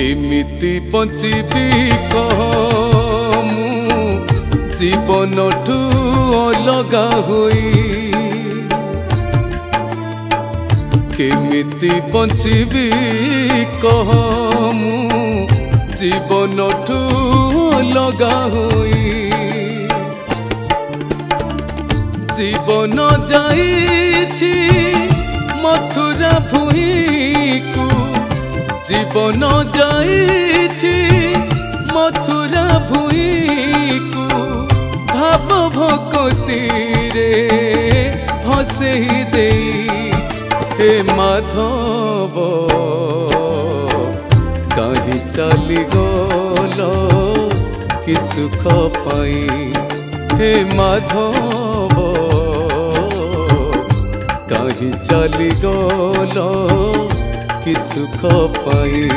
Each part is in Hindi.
केमिति बंचिबी कह मु जीवन ठू अलगा होई केमिति बंचिबी कह मु जीवन ठू अलगा होई जीवन जाइछि मथुरा भूई को जीवन जाइछि मथुरा भूई को भाव भक्ति रे भसेई देई हे माधव कहीं चली गल कि सुख पाई हे माधव कहीं चली गल कि सुख पाई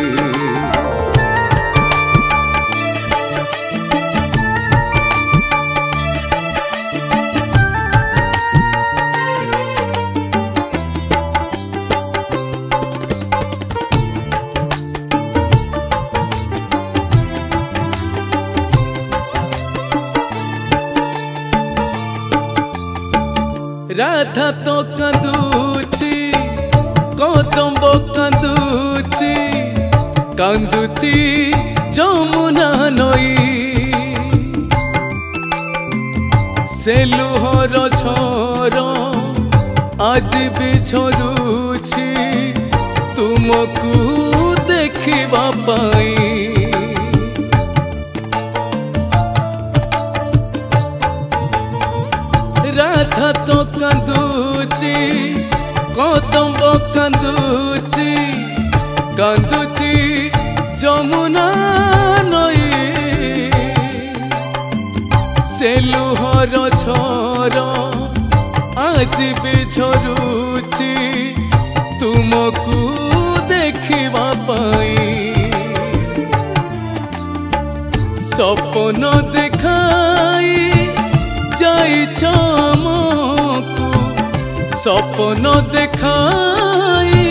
राधा तो कांदुची कदम्ब कांदुची कांदुची जमुना नई से लुहर झर आज भी झरुची तुमको देखिबा पाई राधा तो कांदुची कदम्ब कांदुची कांदुची जमुना नई से लुहर झर आज भी झरुची तुमको देखिबा पाई सपन देखाई जाइछ हमकु सपन देखाई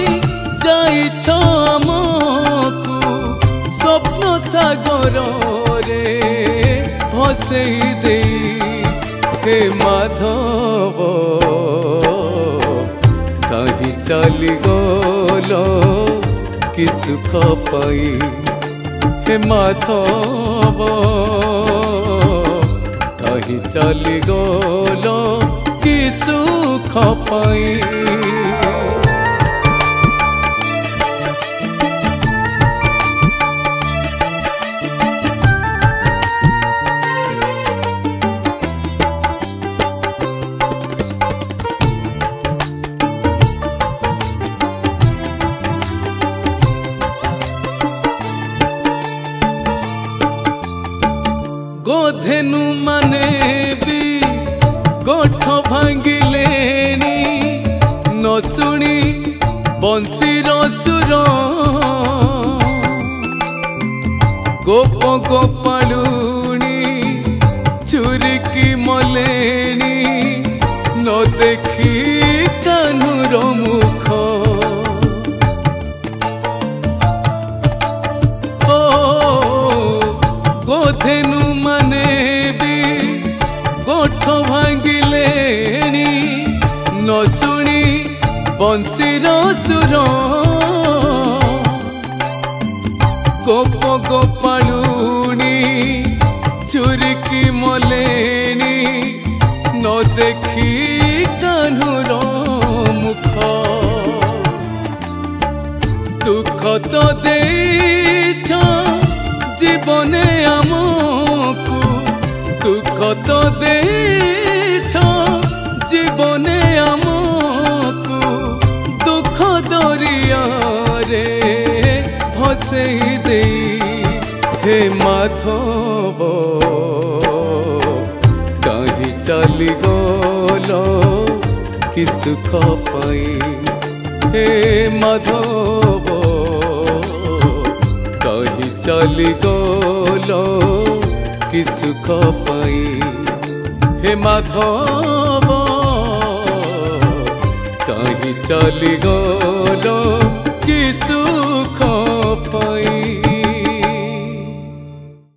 जाइछ हमकु स्वप्न सागर रे भसेई देई हे माधव कहीं चली गल कि सुख पाई हे माधव कहीं चली गल कि सुख पाई गोधेनु माने भी गोठ भांगिलेनी न शुणी बंशीर सुर गोप गोपालुनी चुरिकी मलेनी न देखी कान्हूर मुख गोधेनु माने भी गोठ भांगिलेनी न शुणी बंशीर सुर गोप गोपालुनी चुरिकी मलेनी न देखी कान्हूर मुख दुख तो देइछ जीवने आमको दुख तो देइछ जीवने आमको दुख दरिया रे भसेई देई हे माधव कहीं चली गल कि सुख पाई हे माधव कहीं चली गल कि सुख पाई हे माधव कहीं चली गल